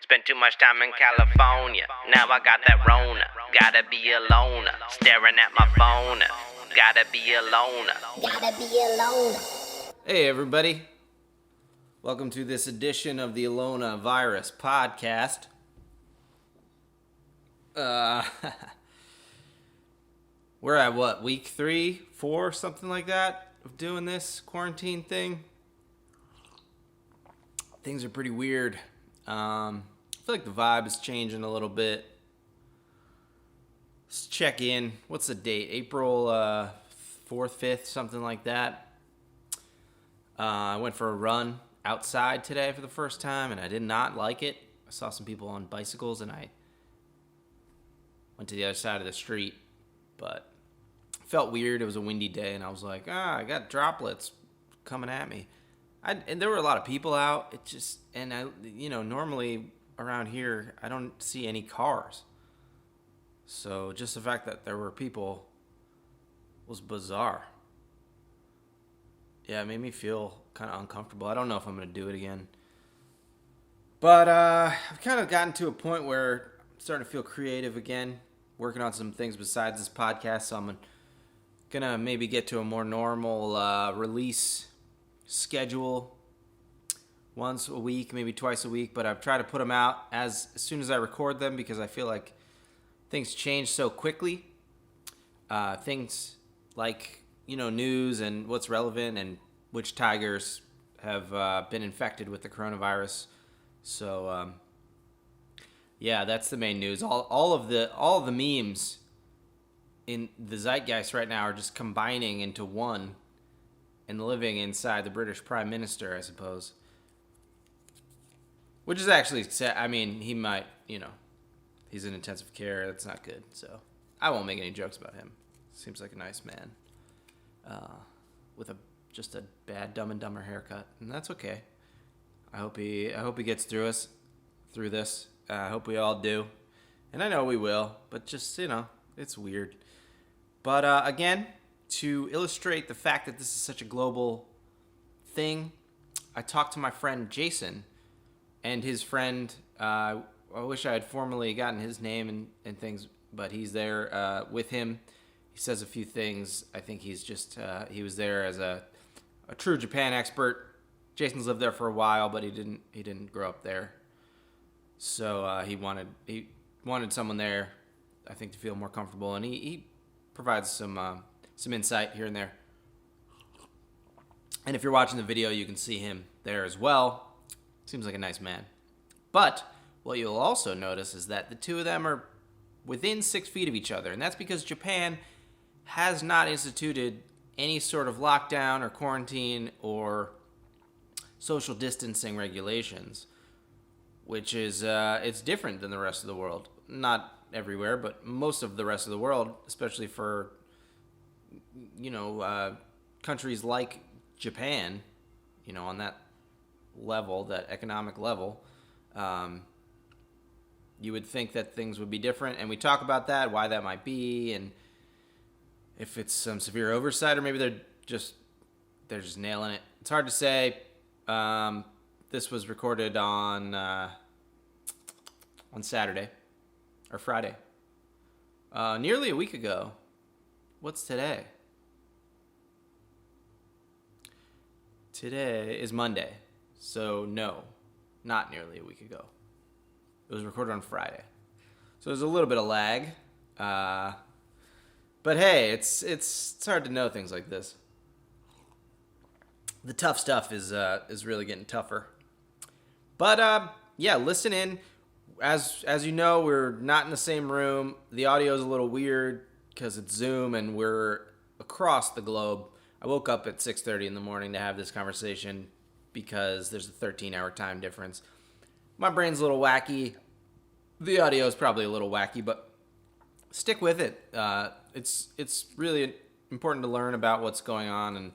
Spent too much time in California. Now I got that Rona. Gotta be alone. Staring at my phone. Gotta be alone. Gotta be alone. Hey everybody. Welcome to this edition of the thealoneaviruspodcast. We're at what, week 3, 4, something like that, of doing this quarantine thing. Things are pretty weird. I feel like the vibe is changing a little bit. Let's check in. What's the date? April 4th, 5th, something like that. I went for a run outside today for the first time, and I did not like it. I saw some people on bicycles, and I went to the other side of the street, but it felt weird. It was a windy day, and I was like, I got droplets coming at me. And there were a lot of people out. It just, and normally around here, I don't see any cars. So just the fact that there were people was bizarre. Yeah, it made me feel kind of uncomfortable. I don't know if I'm going to do it again. But I've kind of gotten to a point where I'm starting to feel creative again, working on some things besides this podcast. So I'm going to maybe get to a more normal release schedule once a week, maybe twice a week. But I've tried to put them out as soon as I record them because I feel like things change so quickly. Things like, news and what's relevant and which tigers have been infected with the coronavirus. So, yeah, that's the main news. All of the memes in the zeitgeist right now are just combining into one and living inside the British Prime Minister, I suppose. Which is actually sad. I mean, he might, he's in intensive care. That's not good. So I won't make any jokes about him. Seems like a nice man. With just a bad Dumb and Dumber haircut, and that's okay. I hope he gets through this. I hope we all do, and I know we will. But just it's weird. But again, to illustrate the fact that this is such a global thing, I talked to my friend Jason and his friend. I wish I had formally gotten his name and things, but he's there with him. He says a few things. I think he's just, he was there as a true Japan expert. Jason's lived there for a while, but he didn't grow up there. So he wanted someone there, I think, to feel more comfortable, and he provides some insight here and there. And if you're watching the video, you can see him there as well. Seems like a nice man. But what you'll also notice is that the two of them are within 6 feet of each other, and that's because Japan has not instituted any sort of lockdown or quarantine or social distancing regulations, which is it's different than the rest of the world. Not everywhere, but most of the rest of the world, especially for countries like Japan, on that level, that economic level, you would think that things would be different, and we talk about that, why that might be, and if it's some severe oversight, or maybe they're just nailing it. It's hard to say. This was recorded on Saturday or Friday, nearly a week ago. What's today? Today is Monday, so no, not nearly a week ago. It was recorded on Friday, so there's a little bit of lag. But hey, it's hard to know things like this. The tough stuff is really getting tougher. But yeah, listen in. As you know, we're not in the same room. The audio is a little weird because it's Zoom and we're across the globe. I woke up at 6:30 in the morning to have this conversation because there's a 13-hour time difference. My brain's a little wacky. The audio is probably a little wacky, but stick with it. It's really important to learn about what's going on and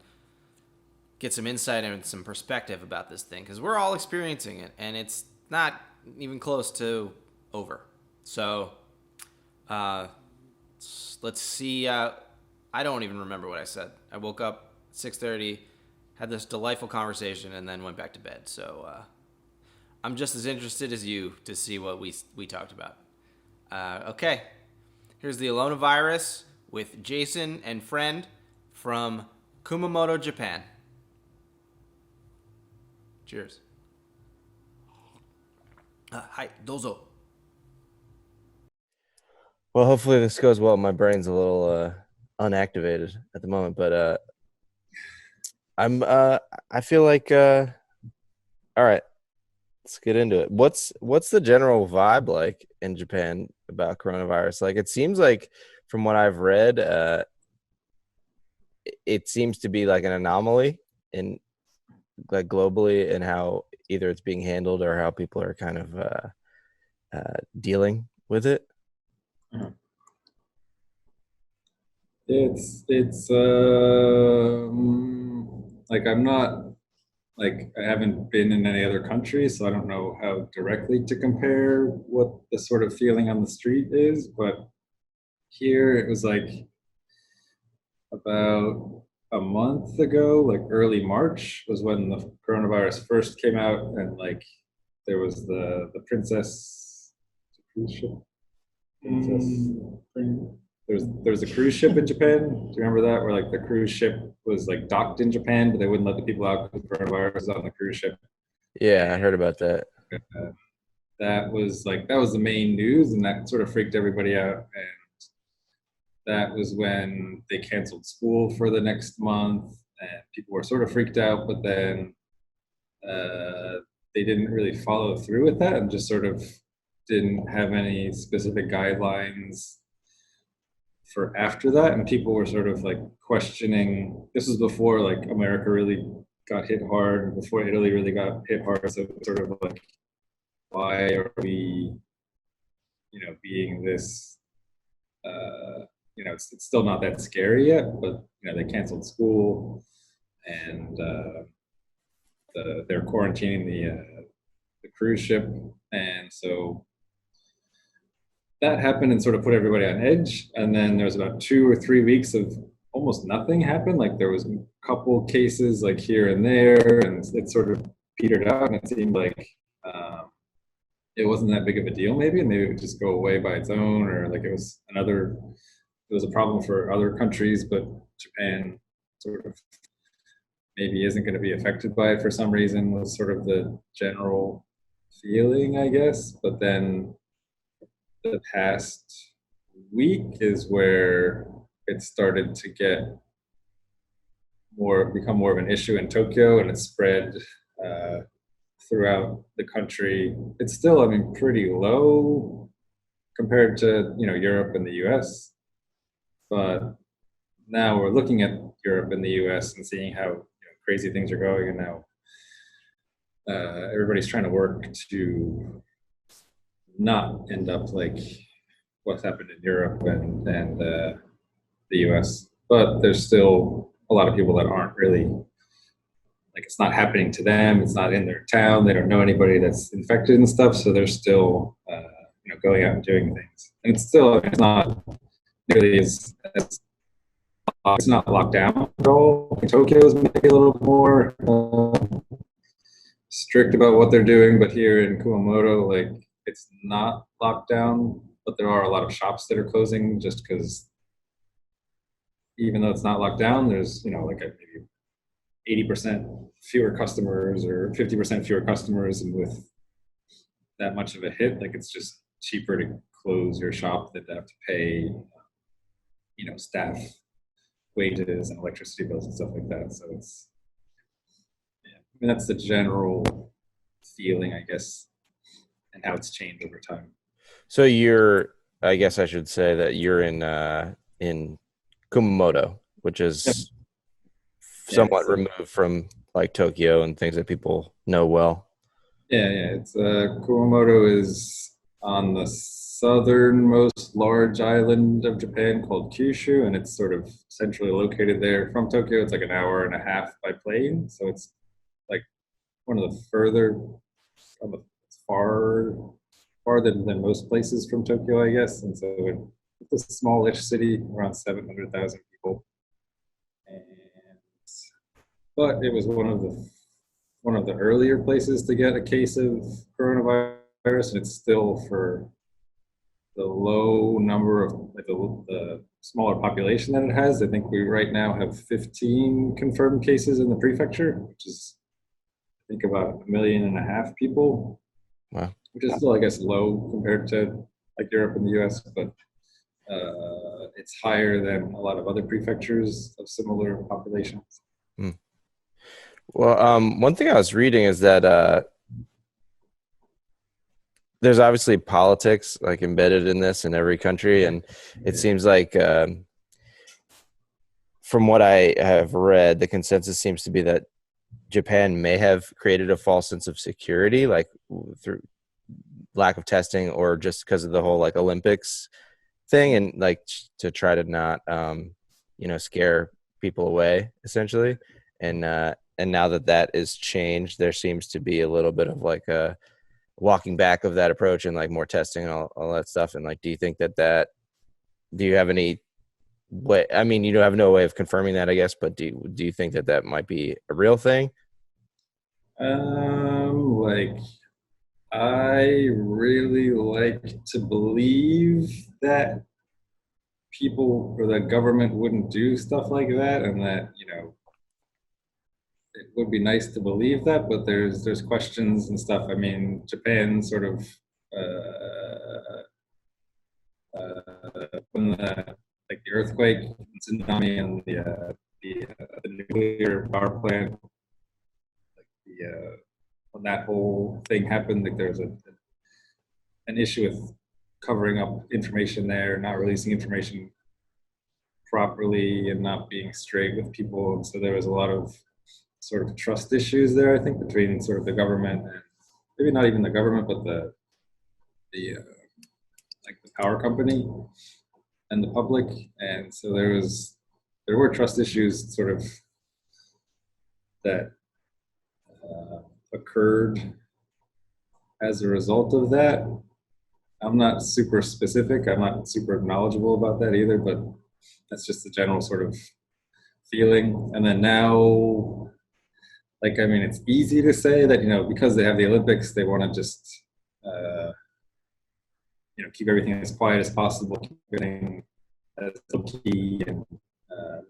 get some insight and some perspective about this thing, because we're all experiencing it, and it's not even close to over. So let's see. I don't even remember what I said. I woke up at 6:30, had this delightful conversation, and then went back to bed. So I'm just as interested as you to see what we talked about. Okay, here's the Alona virus with Jason and friend from Kumamoto, Japan. Cheers. Hi, dozo. Well, hopefully this goes well. My brain's a little unactivated at the moment, but I feel like all right, let's get into it. What's the general vibe like in Japan about coronavirus? Like it seems like from what I've read, it seems to be like an anomaly in like globally in how either it's being handled or how people are kind of dealing with it. It's like I'm not like I haven't been in any other country, so I don't know how directly to compare what the sort of feeling on the street is. But here it was like about a month ago, like early March, was when the coronavirus first came out, and like there was the princess cruise ship. There's a cruise ship in Japan. Do you remember that? Where like the cruise ship was like docked in Japan, but they wouldn't let the people out because coronavirus was on the cruise ship. Yeah, I heard about that. That was the main news, and that sort of freaked everybody out. And that was when they canceled school for the next month, and people were sort of freaked out. But then they didn't really follow through with that, and just sort of didn't have any specific guidelines for after that. And people were sort of like questioning. This was before like America really got hit hard, before Italy really got hit hard. So it's sort of like, why are we, being this? It's still not that scary yet, but they canceled school, and they're quarantining the cruise ship, and so that happened and sort of put everybody on edge. And then there was about 2 or 3 weeks of almost nothing happened. Like there was a couple cases like here and there, and it sort of petered out, and it seemed like it wasn't that big of a deal maybe, and maybe it would just go away by its own, or like it was a problem for other countries, but Japan sort of maybe isn't going to be affected by it for some reason, was sort of the general feeling, I guess. But then the past week is where it started to become more of an issue in Tokyo, and it spread throughout the country. It's still, I mean, pretty low compared to Europe and the U.S., but now we're looking at Europe and the U.S. and seeing how crazy things are going, and now everybody's trying to work to not end up like what's happened in Europe and the U.S. But there's still a lot of people that aren't really, like, it's not happening to them. It's not in their town. They don't know anybody that's infected and stuff. So they're still, going out and doing things. And it's not nearly as it's not locked down at all. Tokyo is maybe a little more strict about what they're doing, but here in Kumamoto, like, it's not locked down, but there are a lot of shops that are closing just because even though it's not locked down, there's, like maybe 80% fewer customers or 50% fewer customers, and with that much of a hit, like, it's just cheaper to close your shop than to have to pay, staff wages and electricity bills and stuff like that. So it's, I mean, that's the general feeling, I guess, and how it's changed over time. So I guess I should say that you're in Kumamoto, which is somewhat removed from like Tokyo and things that people know well. Yeah. It's Kumamoto is on the southernmost large island of Japan called Kyushu, and it's sort of centrally located there. From Tokyo, it's like an hour and a half by plane, so it's like one of the farther than most places from Tokyo, I guess. And so it's a smallish city, around 700,000 people. But it was one of the one of the earlier places to get a case of coronavirus, and it's still for the low number of like the smaller population that it has. I think we right now have 15 confirmed cases in the prefecture, which is I think about 1.5 million people. Wow. Which is still, I guess, low compared to like Europe and the US, but it's higher than a lot of other prefectures of similar populations. Well, one thing I was reading is that there's obviously politics like embedded in this in every country, and it seems like from what I have read, the consensus seems to be that Japan may have created a false sense of security, like through lack of testing or just because of the whole like Olympics thing, and like to try to not scare people away essentially. And now that is changed, there seems to be a little bit of like a walking back of that approach and like more testing and all that stuff. And like, do you think do you have any way? I mean, you don't have no way of confirming that, I guess, but do you think that might be a real thing? Like I really like to believe that people or the government wouldn't do stuff like that, and that it would be nice to believe that, but there's questions and stuff. I mean, Japan sort of when the earthquake, tsunami, and the nuclear power plant, when that whole thing happened, like there was an issue with covering up information there, not releasing information properly, and not being straight with people. And so there was a lot of sort of trust issues there, I think, between sort of the government and maybe not even the government, but the power company and the public. And so there were trust issues sort of that occurred as a result of that. I'm not super specific. I'm not super knowledgeable about that either, but that's just the general sort of feeling. And then now, like, I mean, it's easy to say that, because they have the Olympics, they want to just, keep everything as quiet as possible, keep everything as low key, and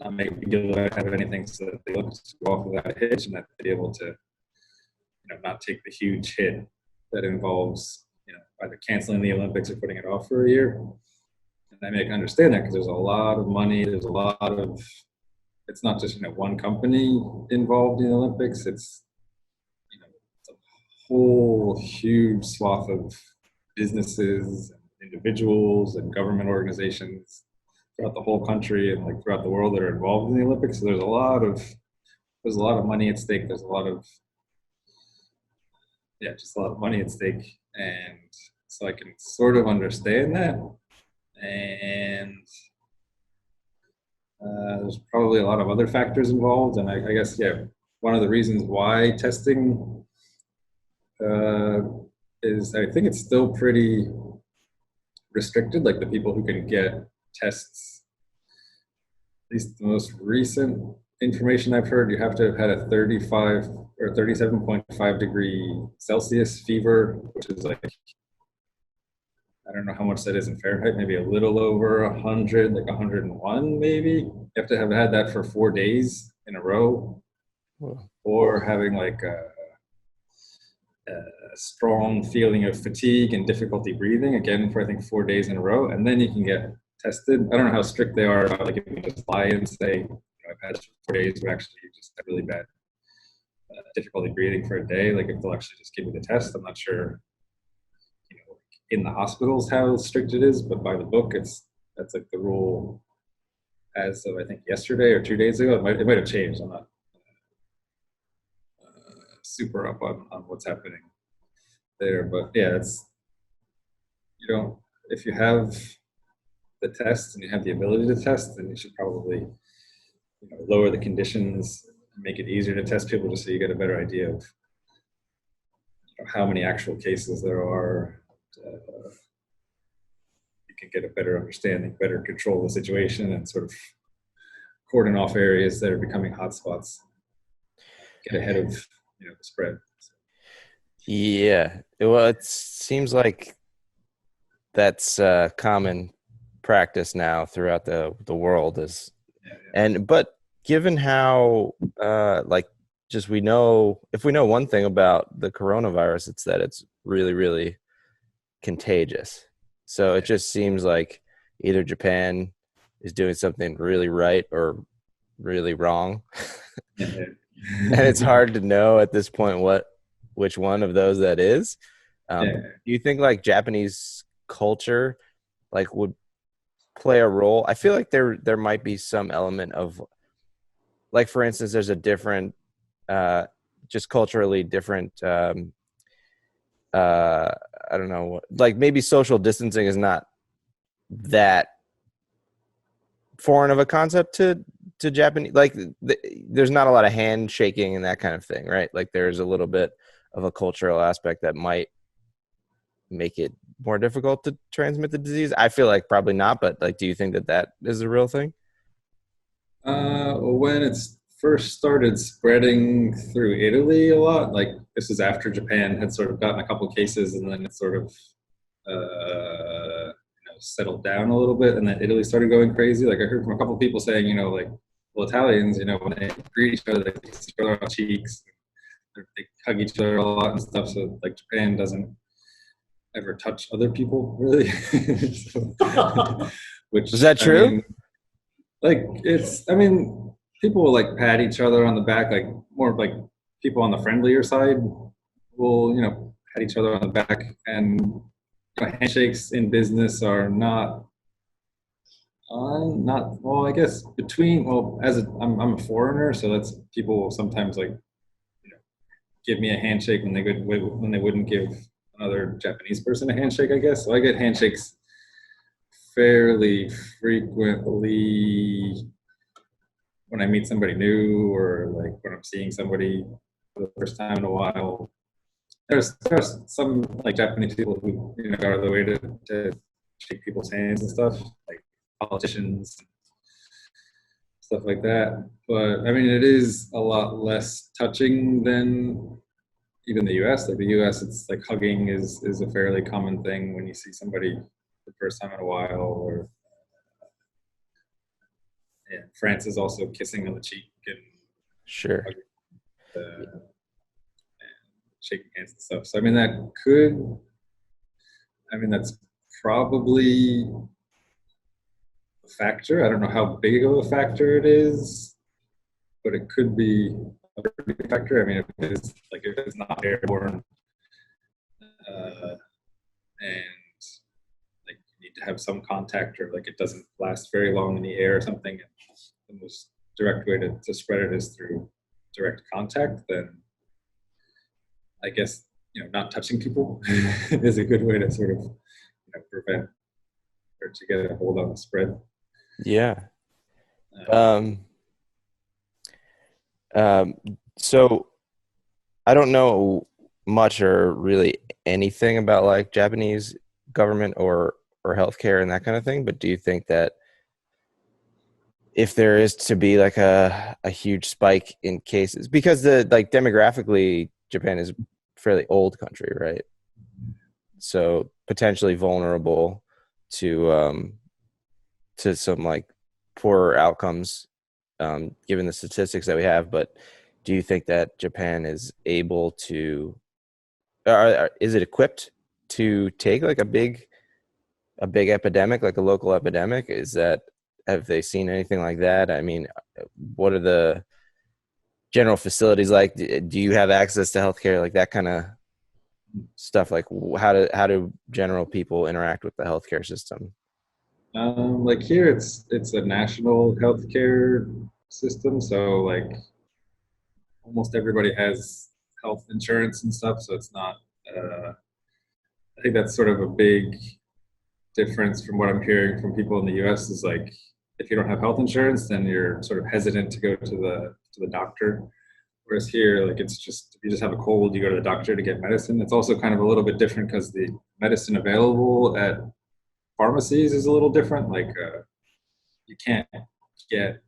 not make a big deal out of anything, so that they look to go off without a hitch, and that they're able to, not take the huge hit that involves, either canceling the Olympics or putting it off for a year. And I can understand that because there's a lot of money, there's a lot of, it's not just, one company involved in the Olympics, it's a whole huge swath of businesses, and individuals, and government organizations throughout the whole country and like throughout the world that are involved in the Olympics. So there's a lot of money at stake. There's a lot of just a lot of money at stake. And so I can sort of understand that. And there's probably a lot of other factors involved. And I guess, one of the reasons why testing is, I think it's still pretty restricted, like the people who can get tests. At least the most recent information I've heard, you have to have had a 35 or 37.5 degree Celsius fever, which is like, I don't know how much that is in Fahrenheit, maybe a little over 100, like 101 maybe. You have to have had that for 4 days in a row, or having like a strong feeling of fatigue and difficulty breathing, again, for I think 4 days in a row, and then you can get tested. I don't know how strict they are about, like, if you just lie and say, I've had it for 4 days, but actually you just have really bad difficulty breathing for a day, like if they'll actually just give you the test. I'm not sure, in the hospitals how strict it is, but by the book, that's like the rule as of, I think, yesterday or 2 days ago. It might have changed. I'm not super up on what's happening there, but it's, if you have the test and you have the ability to test, then you should probably lower the conditions and make it easier to test people, just so you get a better idea of how many actual cases there are. You can get a better understanding, better control the situation, and sort of cordon off areas that are becoming hotspots. Get ahead of the spread. Yeah. Well, it seems like that's common practice now throughout the world is, but given how like just we know, if we know one thing about the coronavirus, it's that it's really, really contagious. So it just seems like either Japan is doing something really right or really wrong. And it's hard to know at this point which one of those that is. Do you think like Japanese culture like would play a role? I feel like there might be some element of, like, for instance, there's a different just culturally different I don't know, like maybe social distancing is not that foreign of a concept to Japanese. Like there's not a lot of handshaking and that kind of thing, right? Like there's a little bit of a cultural aspect that might make it more difficult to transmit the disease. I feel like probably not, but like, do you think that is a real thing? When it's first started spreading through Italy a lot, like this is after Japan had sort of gotten a couple cases, and then it sort of settled down a little bit, and then Italy started going crazy. Like I heard from a couple people saying, like, well, Italians, when they greet each other, they kiss each other on cheeks, they hug each other a lot and stuff. So like Japan doesn't ever touch other people really. Which is that true? People will like pat each other on the back, like more like people on the friendlier side will, pat each other on the back, and handshakes in business are not well, I guess I'm a foreigner, so that's people will sometimes like give me a handshake when they wouldn't give another Japanese person a handshake, I guess. So I get handshakes fairly frequently when I meet somebody new, or like when I'm seeing somebody for the first time in a while. There's some like Japanese people who go out of the way to shake people's hands and stuff, like politicians, stuff like that. But I mean, it is a lot less touching than even the U.S. Like the U.S., it's like hugging is a fairly common thing when you see somebody the first time in a while. Or France is also kissing on the cheek and sure, and shaking hands and stuff. So I mean, that's probably a factor. I don't know how big of a factor it is, but it could be a big factor. I mean, if it's not airborne, and like you need to have some contact, or like it doesn't last very long in the air or something, and the most direct way to spread it is through direct contact, then I guess not touching people is a good way to sort of prevent or to get a hold on the spread. Yeah. So I don't know much or really anything about like Japanese government or healthcare and that kind of thing, but do you think that if there is to be like a huge spike in cases, because demographically Japan is a fairly old country, right? So potentially vulnerable to some like poorer outcomes, given the statistics that we have. But do you think that Japan is able to, is it equipped to take like a big epidemic, like a local epidemic? Have they seen anything like that? I mean, what are the general facilities like? Do you have access to healthcare, like that kind of stuff? Like how do general people interact with the healthcare system? Like here, it's a national healthcare system, so like almost everybody has health insurance and stuff. So it's not. I think that's sort of a big difference from what I'm hearing from people in the U.S. is like, if you don't have health insurance, then you're sort of hesitant to go to the doctor. Whereas here, like it's just, if you just have a cold, you go to the doctor to get medicine. It's also kind of a little bit different because the medicine available at pharmacies is a little different. Like you can't get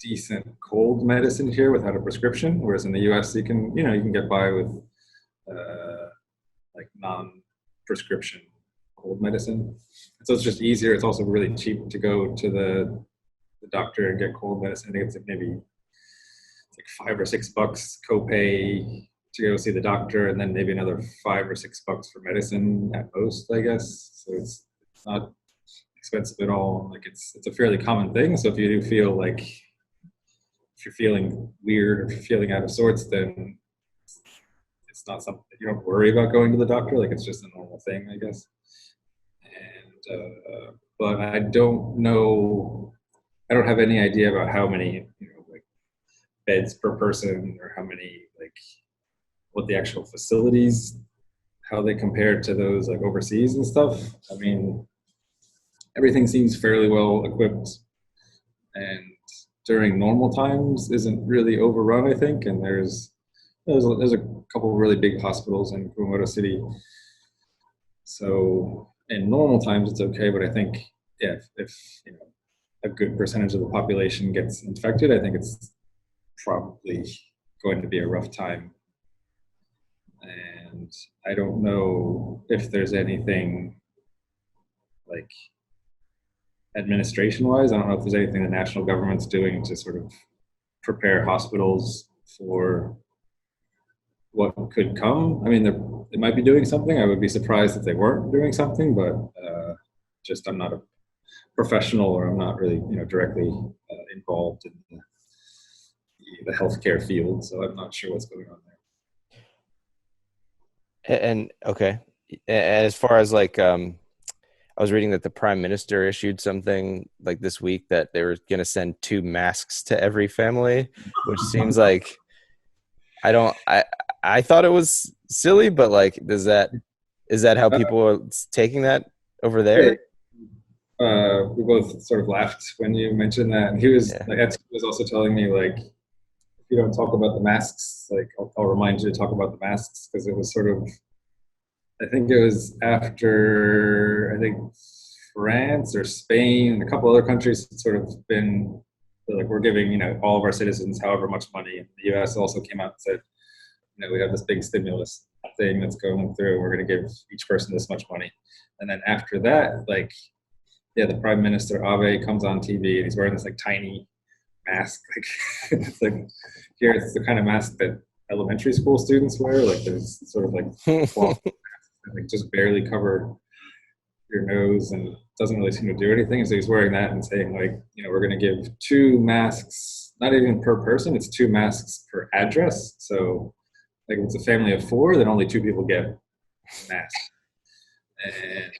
decent cold medicine here without a prescription, whereas in the US you can get by with like non-prescription cold medicine. So it's just easier. It's also really cheap to go to the doctor and get cold medicine. I think it's like maybe like $5 or $6 copay to go see the doctor, and then maybe another $5 or $6 for medicine at most, I guess. So it's not expensive at all. Like it's a fairly common thing. So if you do feel like, if you're feeling weird or if you're feeling out of sorts, then it's not something that you don't worry about going to the doctor. Like it's just a normal thing, I guess. And but I don't know. I don't have any idea about how many like beds per person, or how many, like what the actual facilities, how they compare to those like overseas and stuff. I mean, everything seems fairly well equipped, and during normal times isn't really overrun, I think. And there's a couple of really big hospitals in Kumamoto City. So in normal times it's okay, but I think if a good percentage of the population gets infected, I think it's probably going to be a rough time. And I don't know if there's anything like administration-wise. I don't know if there's anything the national government's doing to sort of prepare hospitals for what could come. I mean, they might be doing something. I would be surprised if they weren't doing something, but just I'm not a professional, or I'm not really directly involved in the healthcare field, so I'm not sure what's going on there. And okay, as far as like I was reading that the prime minister issued something like this week that they were going to send 2 masks to every family, which seems like I thought it was silly, but like is that how people are taking that over there? We both sort of laughed when you mentioned that, and he was was also telling me, like, if you don't talk about the masks, like I'll remind you to talk about the masks, because it was sort of, I think it was after, I think France or Spain and a couple other countries had sort of been like, we're giving all of our citizens however much money. And the US also came out and said, we have this big stimulus thing that's going through. We're going to give each person this much money. And then after that, like, the Prime Minister Abe comes on TV and he's wearing this like tiny mask. Like it's like, here it's the kind of mask that elementary school students wear. Like there's sort of like cloth masks that like just barely cover your nose and doesn't really seem to do anything. So he's wearing that and saying, like, we're going to give 2 masks, not even per person, it's 2 masks per address. So like if it's a family of 4, then only 2 people get a mask. And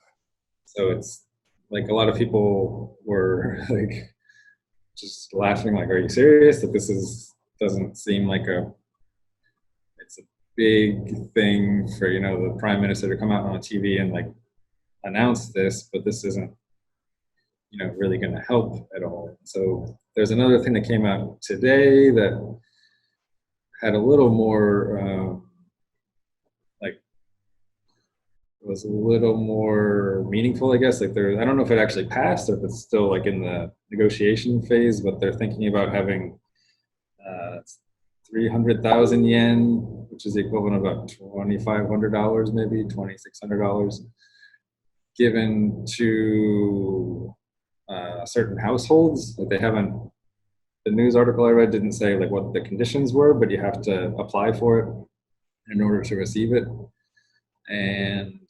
so it's like a lot of people were like just laughing, like, are you serious? That this doesn't seem like it's a big thing for the prime minister to come out on TV and like announce this, but this isn't really going to help at all. So there's another thing that came out today that had a little more was a little more meaningful, I guess. Like I don't know if it actually passed or if it's still like in the negotiation phase, but they're thinking about having 300,000 yen, which is the equivalent of about $2,500, maybe $2,600, given to certain households. Like they haven't. The news article I read didn't say like what the conditions were, but you have to apply for it in order to receive it. And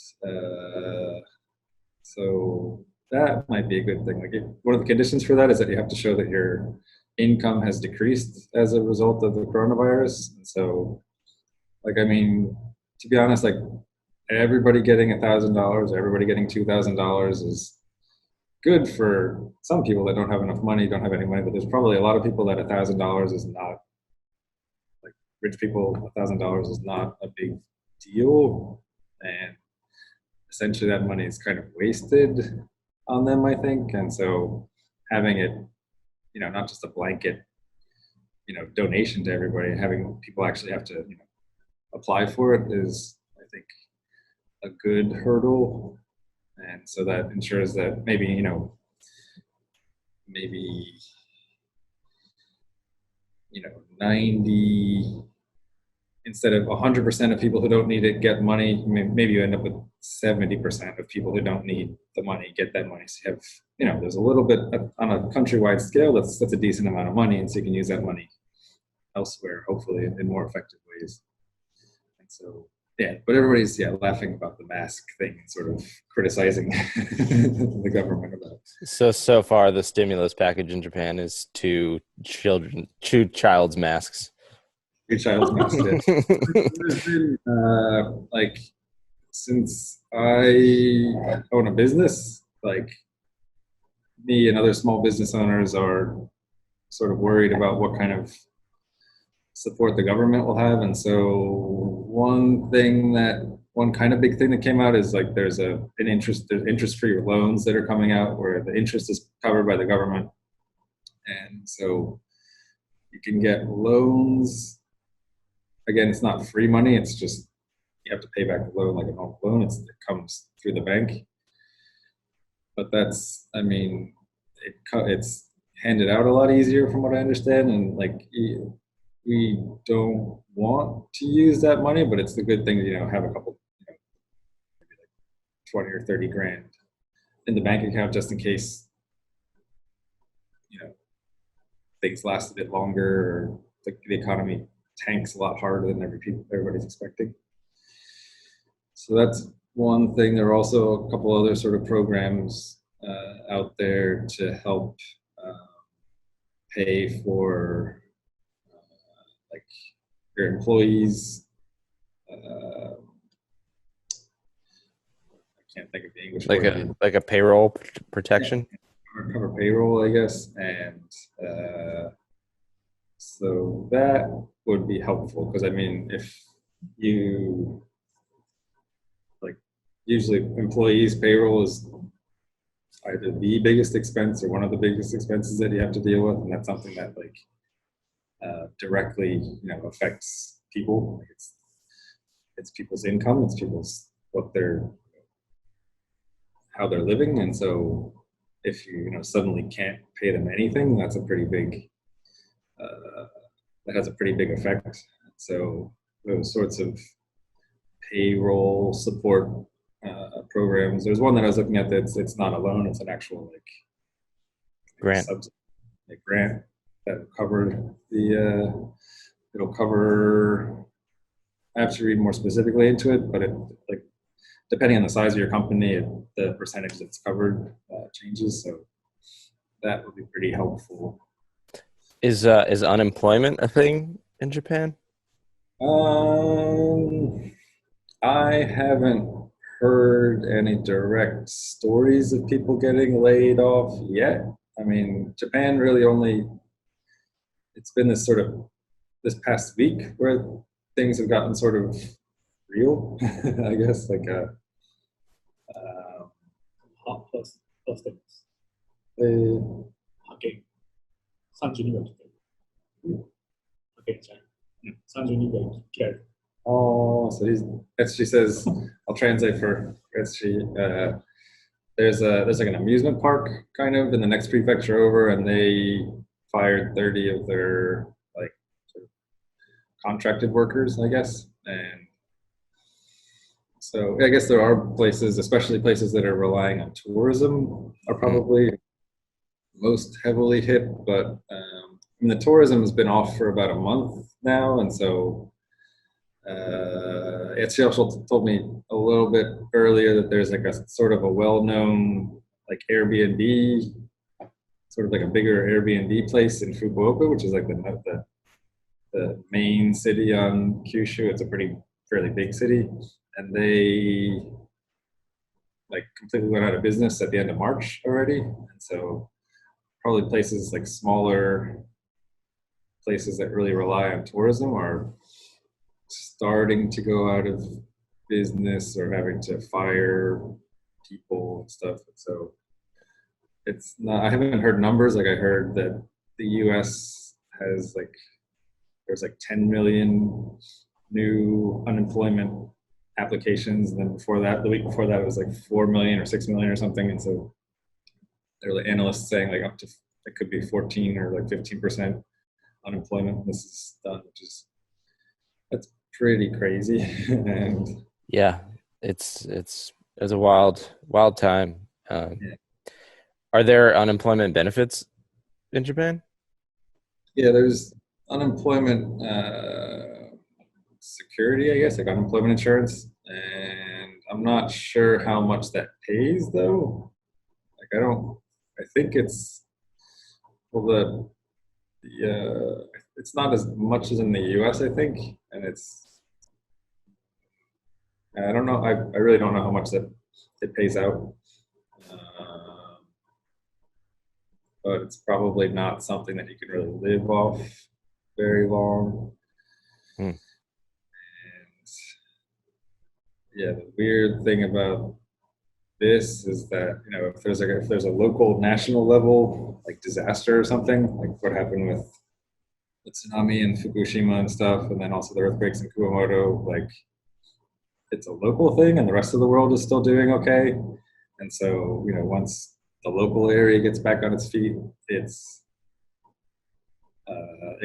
so that might be a good thing. Like one of the conditions for that is that you have to show that your income has decreased as a result of the coronavirus. And so, like, I mean, to be honest, like everybody getting $1,000, everybody getting $2,000 is good for some people that don't have enough money, don't have any money. But there's probably a lot of people that $1,000 is not, like rich people, $1,000 is not a big deal. And essentially that money is kind of wasted on them, I think. And so having it, not just a blanket, donation to everybody, having people actually have to, apply for it is, I think, a good hurdle. And so that ensures that maybe 90, instead of 100% of people who don't need it get money, maybe you end up with 70% of people who don't need the money get that money. So you have, there's a little bit on a countrywide scale, that's a decent amount of money. And so you can use that money elsewhere, hopefully in more effective ways. And so, but everybody's laughing about the mask thing and sort of criticizing the government about it. So far the stimulus package in Japan is two child's masks. 2 child's masks. There's been, since I own a business, like me and other small business owners are sort of worried about what kind of support the government will have. And so one kind of big thing that came out is like there's interest-free loans that are coming out where the interest is covered by the government. And so you can get loans. Again, it's not free money. It's just you have to pay back the loan like a normal loan. It comes through the bank. But it's handed out a lot easier from what I understand. And like we don't want to use that money, but it's the good thing to have a couple, maybe like 20 or 30 grand in the bank account just in case things last a bit longer, or the economy tanks a lot harder than everybody's expecting. So that's one thing. There are also a couple other sort of programs out there to help pay for like your employees. I can't think of the English word. Like a payroll protection. Cover payroll, I guess, and so that would be helpful because if you usually employees' payroll is either the biggest expense or one of the biggest expenses that you have to deal with, and that's something that directly affects people. It's people's income, it's people's how they're living, and so if you suddenly can't pay them anything, that's a pretty big that has a pretty big effect. So those sorts of payroll support programs. There's one that I was looking at that's it's not a loan, it's an actual grant. Grant that covered it'll cover. I have to read more specifically into it, but it depending on the size of your company, the percentage that's covered changes. So that would be pretty helpful. Is unemployment a thing in Japan? I haven't heard any direct stories of people getting laid off yet. Japan really it's been this past week where things have gotten sort of real, I guess, hot plus things. 派遣32秒来てる。派遣じゃない。32秒切られてる。 Oh, so she says, I'll translate for there's like an amusement park kind of in the next prefecture over, and they fired 30 of their sort of contracted workers, I guess. And so I guess there are places, especially places that are relying on tourism, are probably most heavily hit. But the tourism has been off for about a month now, and so she also told me a little bit earlier that there's a sort of a well-known Airbnb, sort of a bigger Airbnb place in Fukuoka, which is the main city on Kyushu. It's a fairly big city, and they completely went out of business at the end of March already. And so probably places smaller places that really rely on tourism are starting to go out of business or having to fire people and stuff. So it's not, I haven't heard numbers. I heard that the US has there's 10 million new unemployment applications, and then before that, the week before that, it was 4 million or 6 million or something. And so there are analysts saying up to it could be 14 or 15% unemployment this is done, that's pretty crazy. And Yeah, it's a wild time. Yeah. Are there unemployment benefits in Japan? yeah, there's unemployment security, I guess, like unemployment insurance, and I'm not sure how much that pays though. Like I think it's well it's not as much as in the US, I think, and I don't know. I really don't know how much that it pays out, but it's probably not something that you can really live off very long. Hmm. And yeah, the weird thing about this is that if there's a local national level like disaster or something, like what happened with the tsunami in Fukushima and stuff, and then also the earthquakes in Kumamoto, like it's a local thing and the rest of the world is still doing okay. And so, once the local area gets back on its feet, it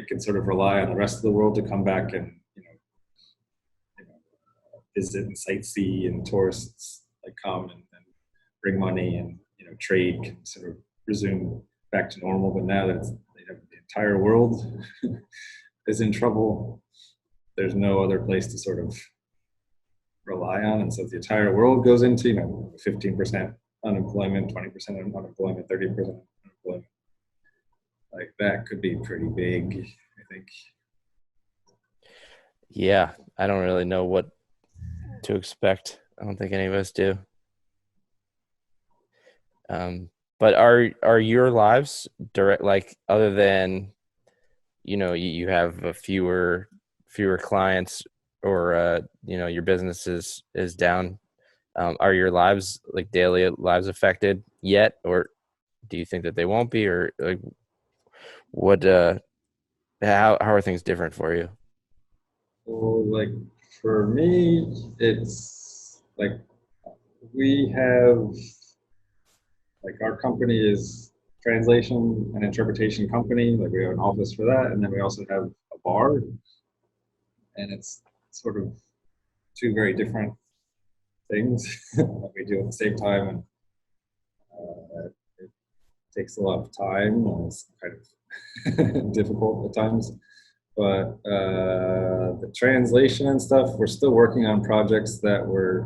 can sort of rely on the rest of the world to come back and, visit and sightsee, and tourists like come and bring money, and, trade can sort of resume back to normal. But now that the entire world is in trouble, there's no other place to sort of rely on. And so if the entire world goes into 15% unemployment, 20% unemployment, 30% unemployment, like that could be pretty big, I think. Yeah, I don't really know what to expect. I don't think any of us do. But are your lives direct, like, other than you have a fewer clients, or your business is down, are your lives, like daily lives, affected yet, or do you think that they won't be, or like what how are things different for you? Well, like for me, it's like we have, like, our company is translation and interpretation company. Like we have an office for that, and then we also have a bar, and it's sort of two very different things that we do at the same time, and it takes a lot of time, and it's kind of difficult at times. But the translation and stuff, we're still working on projects that we're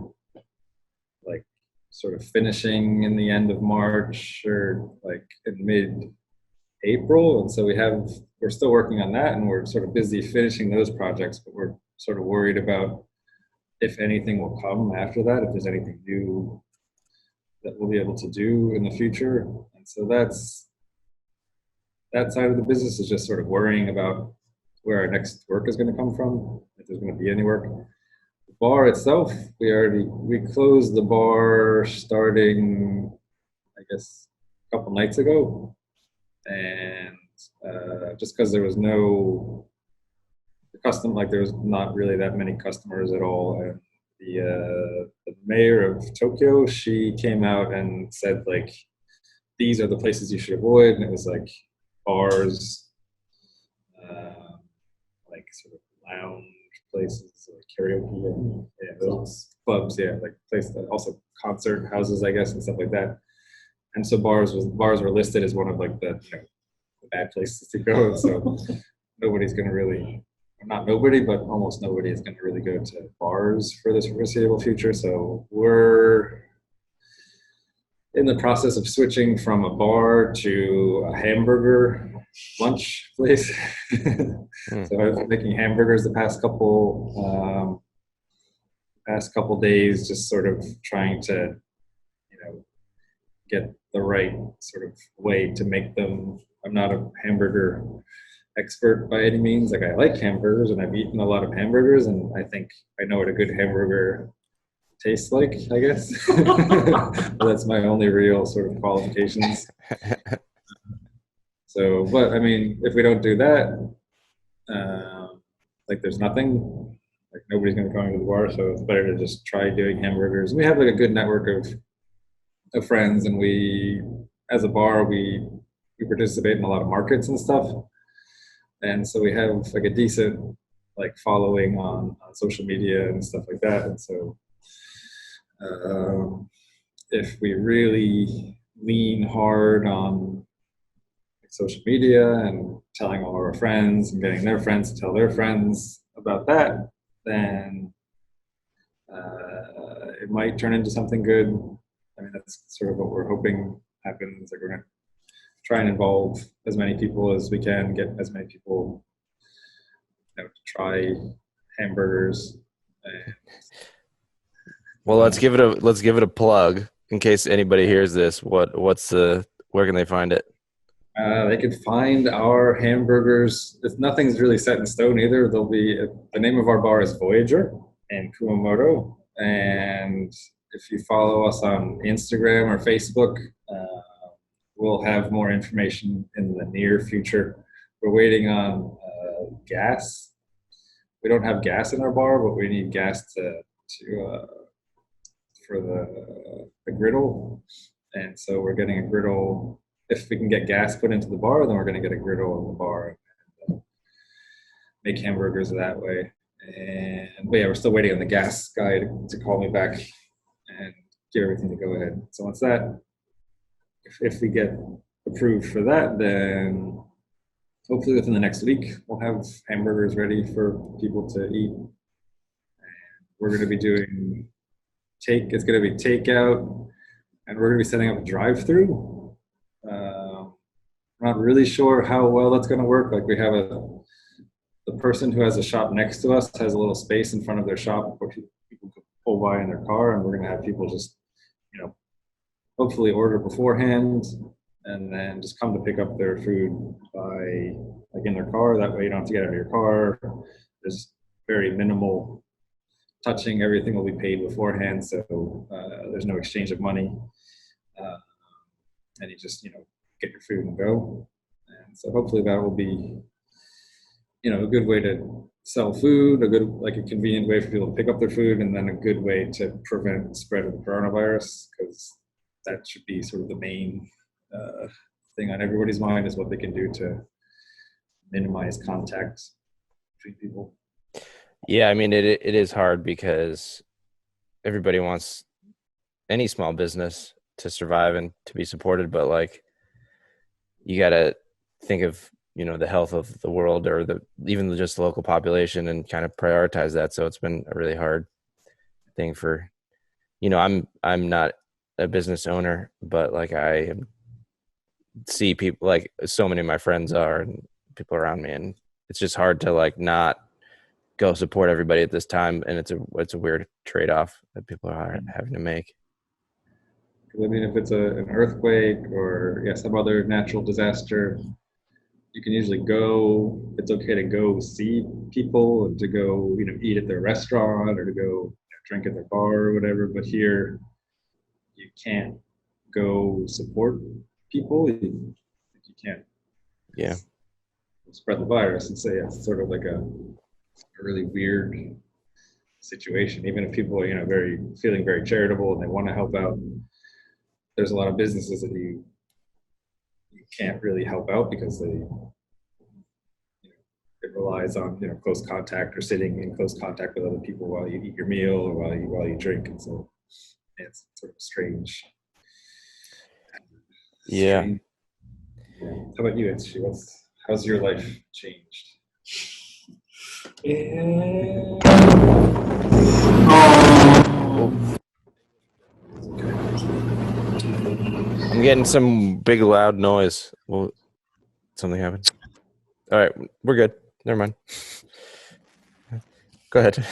like sort of finishing in the end of March or like in mid-April. And so we're still working on that, and we're sort of busy finishing those projects, but we're sort of worried about if anything will come after that, if there's anything new that we'll be able to do in the future. And so that side of the business is just sort of worrying about where our next work is going to come from, if there's going to be any work. The bar itself, we closed the bar starting, I guess, a couple nights ago, and just because there was no there was not really that many customers at all. And the mayor of Tokyo, she came out and said, like, these are the places you should avoid, and it was like bars, like sort of lounge places, like karaoke, and those clubs, like places that also concert houses, I guess, and stuff like that. And so bars were listed as one of like the bad places to go. And so nobody's going to really, not nobody, but almost nobody is going to really go to bars for this foreseeable future. So we're in the process of switching from a bar to a hamburger lunch place. So I've been making hamburgers the past couple days, just sort of trying to, get the right sort of way to make them. I'm not a hamburger expert by any means. Like, I like hamburgers, and I've eaten a lot of hamburgers, and I think I know what a good hamburger tastes like, I guess. That's my only real sort of qualifications. So, but I mean, if we don't do that, like, there's nothing, like, nobody's going to come into the bar. So it's better to just try doing hamburgers. And we have like a good network of friends, and we, as a bar, we participate in a lot of markets and stuff. and so we have like a decent like following on social media and stuff like that. And so if we really lean hard on social media and telling all of our friends and getting their friends to tell their friends about that, then it might turn into something good. I mean, that's sort of what we're hoping happens. Like we're going to try and involve as many people as we can, get as many people, you know, to try hamburgers. And, Well, let's give it a plug in case anybody hears this. Where can they find it? they can find our hamburgers. Nothing's really set in stone either. There'll be the name of our bar is Voyager in Kumamoto, and if you follow us on Instagram or Facebook, we'll have more information in the near future. We're waiting on gas. We don't have gas in our bar, but we need gas for the griddle, and so we're getting a griddle. If we can get gas put into the bar, then we're going to get a griddle in the bar and make hamburgers that way. But yeah, we're still waiting on the gas guy to call me back and get everything to go ahead. So once that, if we get approved for that, then hopefully within the next week, we'll have hamburgers ready for people to eat. And we're going to be doing it's going to be takeout, and we're going to be setting up a drive-through. I'm not really sure how well that's going to work. Like we have the person who has a shop next to us has a little space in front of their shop where people can pull by in their car, and we're going to have people just, you know, hopefully order beforehand and then just come to pick up their food in their car. That way you don't have to get out of your car. There's very minimal touching. Everything will be paid beforehand, so there's no exchange of money. And you just, you know, get your food and go. And so hopefully that will be, you know, a good way to sell food, a convenient way for people to pick up their food, and then a good way to prevent the spread of the coronavirus, because that should be sort of the main thing on everybody's mind, is what they can do to minimize contact between people. Yeah, I mean, it is hard because everybody wants any small business to survive and to be supported, but like you got to think of, you know, the health of the world or even just the local population and kind of prioritize that. So it's been a really hard thing for, you know, I'm not a business owner, but like I see people, like so many of my friends are, and people around me, and it's just hard to like not go support everybody at this time. And it's a weird trade-off that people are having to make. I mean, if it's an earthquake or some other natural disaster, you can usually go. It's okay to go see people and to go, you know, eat at their restaurant or to go, you know, drink at their bar or whatever. But here, you can't go support people. You can't. Yeah. Spread the virus, and so yeah, it's sort of like a really weird situation. Even if people are, you know, feeling very charitable and they want to help out, there's a lot of businesses that you can't really help out because they, you know, it relies on, you know, close contact or sitting in close contact with other people while you eat your meal or while you drink, and so it's sort of strange. Yeah. How about you, Itchy? How's your life changed? I'm getting some big loud noise. Well, something happened. All right, we're good. Never mind. Go ahead.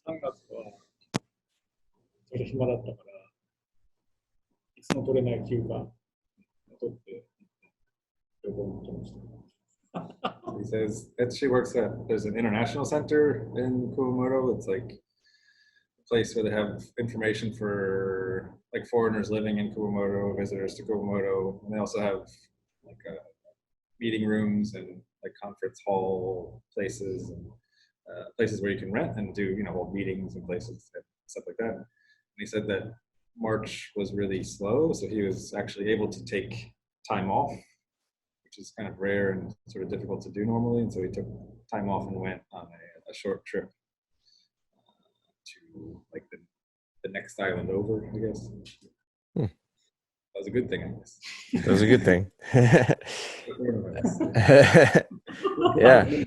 3月はちょっと暇だったから、いつも取れない休暇を取って旅行に行きました。He says that she works there's an international center in Kumamoto. It's like a place where they have information for like foreigners living in Kumamoto, visitors to Kumamoto, and they also have like meeting rooms and like conference hall places and places where you can rent and do, you know, hold meetings and places and stuff like that. And he said that March was really slow, so he was actually able to take time off, which is kind of rare and sort of difficult to do normally. And so we took time off and went on a short trip to like the next island over, I guess. Hmm. That was a good thing, I guess. That was a good thing. Yeah.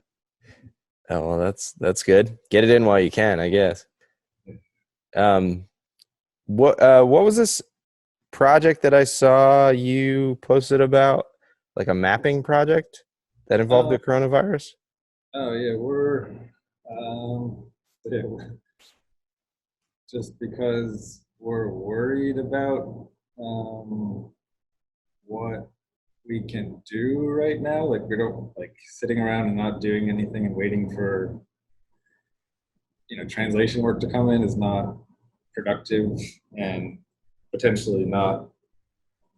Oh, well, that's good. Get it in while you can, I guess. What was this project that I saw you posted about? Like a mapping project that involved the coronavirus? Oh yeah, we're yeah, just because we're worried about what we can do right now. Like we don't like sitting around and not doing anything and waiting for translation work to come in is not productive and potentially not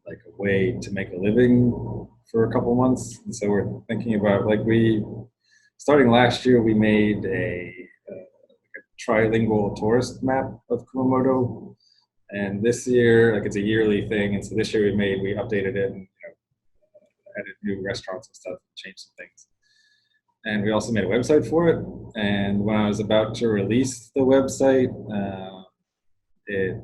like a way to make a living for a couple months. And so we're thinking about like starting last year we made a trilingual tourist map of Kumamoto, and this year like it's a yearly thing, and so this year we updated it and added new restaurants and stuff, changed some things. And we also made a website for it. And when I was about to release the website, it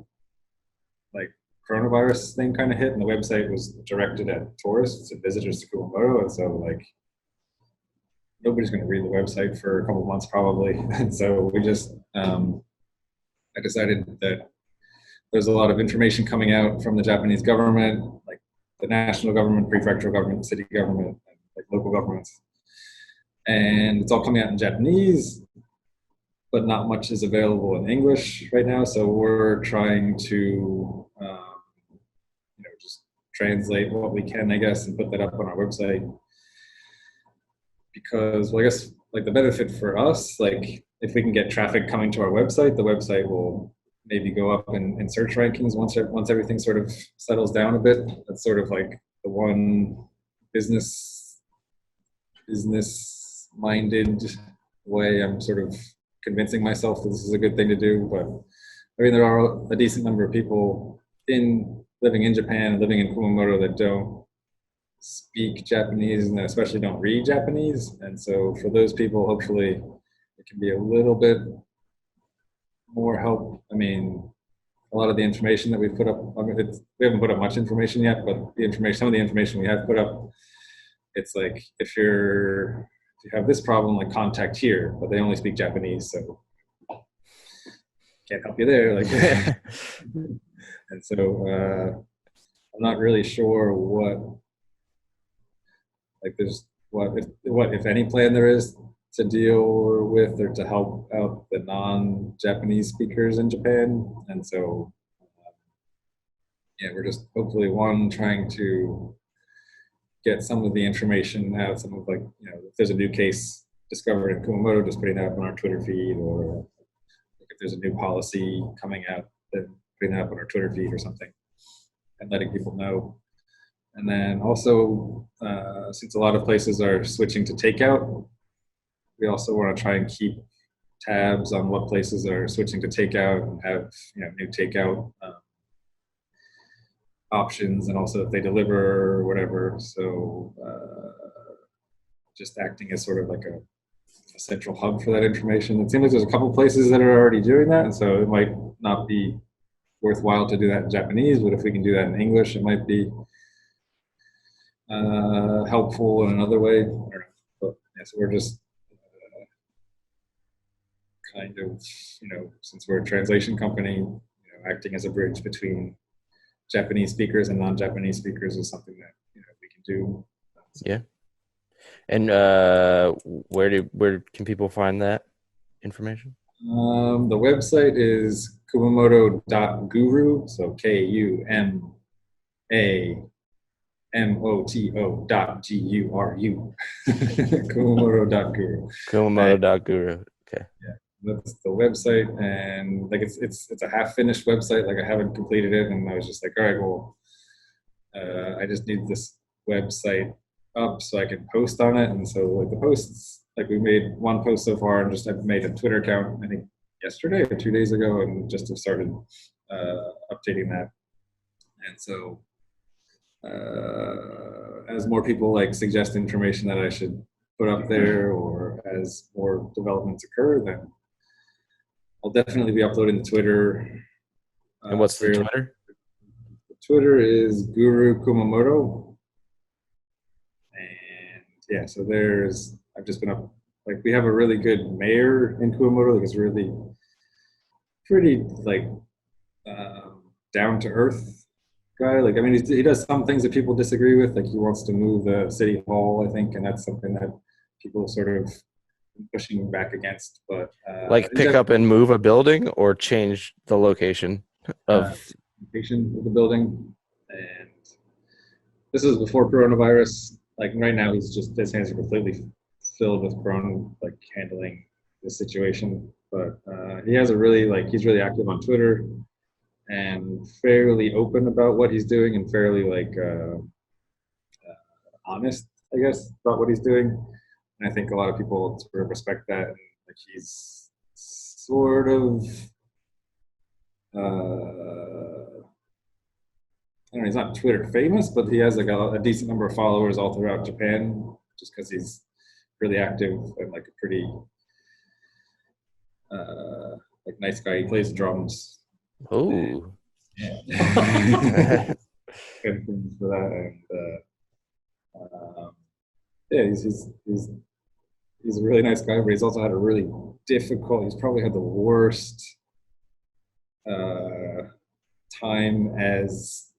like coronavirus thing kind of hit, and the website was directed at tourists and visitors to Kumamoto. And so like nobody's going to read the website for a couple of months probably. And so we just, I decided that there's a lot of information coming out from the Japanese government, like the national government, prefectural government, city government, and like local governments. And it's all coming out in Japanese, but not much is available in English right now. So we're trying to, just translate what we can, I guess, and put that up on our website. Because, well, I guess, like the benefit for us, like if we can get traffic coming to our website, the website will maybe go up in search rankings once everything sort of settles down a bit. That's sort of like the one business-minded way I'm sort of convincing myself that this is a good thing to do. But I mean, there are a decent number of people living in Japan and living in Kumamoto that don't speak Japanese and especially don't read Japanese. And so for those people, hopefully it can be a little bit more help. I mean, a lot of the information that we've put up, we haven't put up much information yet, but some of the information we have put up, it's like, if you have this problem, like contact here, but they only speak Japanese, so can't help you there. Like, and so I'm not really sure what if any plan there is to deal with or to help out the non-Japanese speakers in Japan. And so, we're just hopefully trying to get some of the information out, some of if there's a new case discovered in Kumamoto, just putting that up on our Twitter feed, or if there's a new policy coming out, then putting that up on our Twitter feed or something and letting people know. And then also, since a lot of places are switching to takeout, we also want to try and keep tabs on what places are switching to takeout and have new takeout options, and also if they deliver or whatever. So just acting as sort of like a central hub for that information. It seems like there's a couple places that are already doing that, and so it might not be worthwhile to do that in Japanese, but if we can do that in English, it might be helpful in another way. But so we're just kind of, since we're a translation company, acting as a bridge between Japanese speakers and non-Japanese speakers is something that we can do. Yeah. And where can people find that information? The website is kumamoto.guru, so KUMAMOTO.GURU. Kumamoto.guru. Kumamoto.guru. Okay. Yeah, that's the website, and like it's a half-finished website. Like I haven't completed it, and I was just like, all right, well, I just need this website up so I can post on it. And so like the posts, like we made one post so far, and I've made a Twitter account, I think yesterday or 2 days ago, and just have started updating that. And so as more people like suggest information that I should put up there, or as more developments occur, then I'll definitely be uploading to Twitter. And what's the Twitter? Twitter is Guru Kumamoto. And yeah, so I've just been up, like, we have a really good mayor in Kumamoto, like, it's really pretty, like, down to earth guy. Like, I mean, he does some things that people disagree with, like he wants to move the city hall, I think, and that's something that people sort of pushing back against. But like pick up and move a building or change the location of the building. And this is before coronavirus. Like right now, his hands are completely filled with corona, like handling the situation. But he has he's really active on Twitter and fairly open about what he's doing, and fairly honest, I guess, about what he's doing. And I think a lot of people sort of respect that. And like he's sort of I don't know, he's not Twitter famous, but he has like a decent number of followers all throughout Japan, just because he's really active and like a pretty like nice guy. He plays drums. Oh. Yeah. Good things for that. And yeah, he's a really nice guy, but he's also had a really difficult. He's probably had the worst time as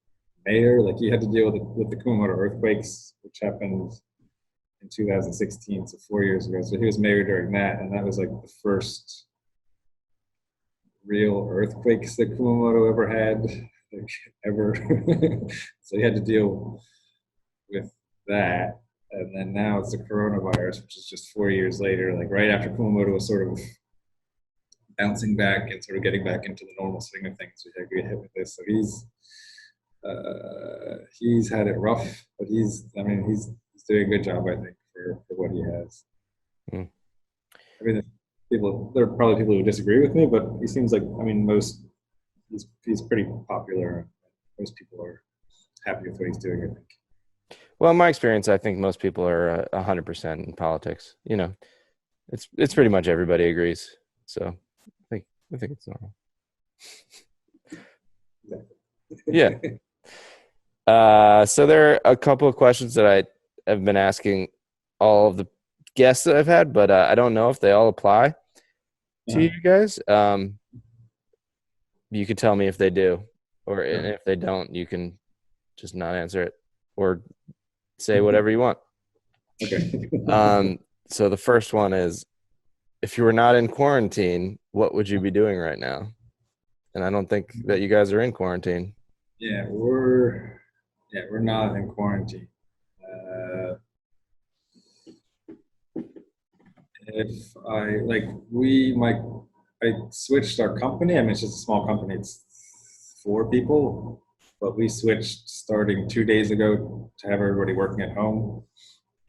mayor. Like he had to deal with the Kumamoto earthquakes, which happened in 2016, so 4 years ago. So he was mayor during that, and that was like the first real earthquakes that Kumamoto ever had, like ever. So he had to deal with that. And then now it's the coronavirus, which is just 4 years later, like right after Kumamoto was sort of bouncing back and sort of getting back into the normal swing of things. We get hit with this. So he's had it rough, but he's doing a good job, I think, for what he has. Mm. I mean, there are probably people who disagree with me, but he seems like, I mean, he's pretty popular. Most people are happy with what he's doing, I think. Well, in my experience, I think most people are 100% in politics. You know, it's pretty much everybody agrees. So I think it's normal. Yeah. So there are a couple of questions that I have been asking all of the guests that I've had, but I don't know if they all apply to you guys. You could tell me if they do, or and if they don't, you can just not answer it or say whatever you want. Okay. So the first one is, if you were not in quarantine, what would you be doing right now? And I don't think that you guys are in quarantine. Yeah, we're not in quarantine. If I switched our company. I mean, it's just a small company. It's 4 people, but we switched starting 2 days ago to have everybody working at home.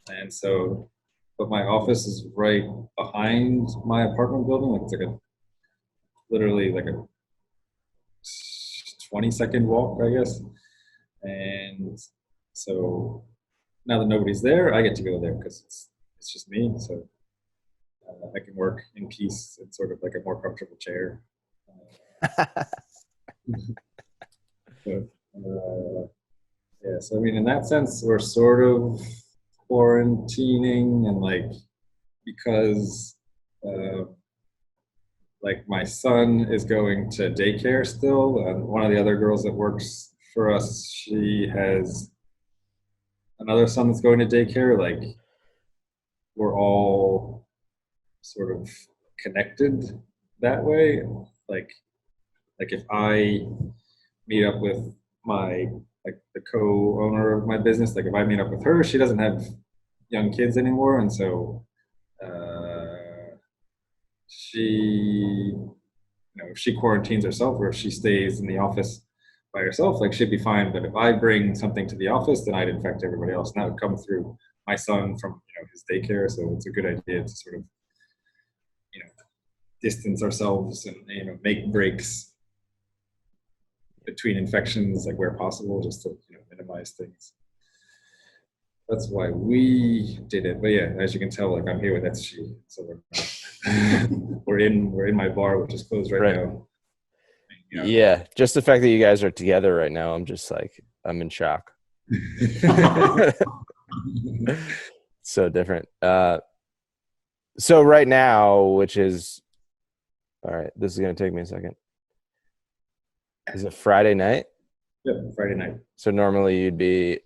And so, but my office is right behind my apartment building. Like it's literally like a 20-second walk, I guess. And so now that nobody's there, I get to go there because it's just me. So I can work in peace in sort of like a more comfortable chair. Yeah, so I mean, in that sense, we're sort of quarantining, and like because like my son is going to daycare still, and one of the other girls that works for us, she has another son that's going to daycare. Like we're all sort of connected that way. Like if I meet up with the co-owner of my business, like if I meet up with her, she doesn't have young kids anymore, and so if she quarantines herself or if she stays in the office by herself, like she'd be fine. But if I bring something to the office, then I'd infect everybody else, and that would come through my son from his daycare. So it's a good idea to sort of distance ourselves and make breaks between infections, like where possible, just to minimize things. That's why we did it. But yeah, as you can tell, like I'm here with Etsushi, so we're not, we're in my bar, which is closed right now. Yeah, just the fact that you guys are together right now, I'm just like, I'm in shock. So different. So right now, which is, all right, this is going to take me a second. Is it Friday night? Yep, Friday night. So normally you'd be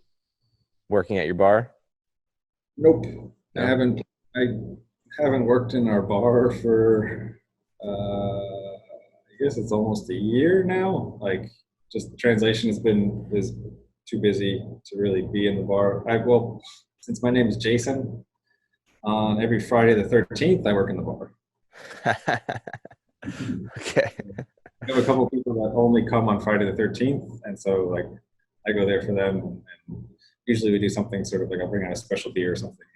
working at your bar? Nope. No? I haven't worked in our bar for I guess it's almost a year now. Like, just the translation is too busy to really be in the bar. Since my name is Jason, on every Friday the 13th, I work in the bar. Okay. I have a couple of people that only come on Friday the 13th, and so like I go there for them. And usually we do something sort of like I'll bring out a special beer or something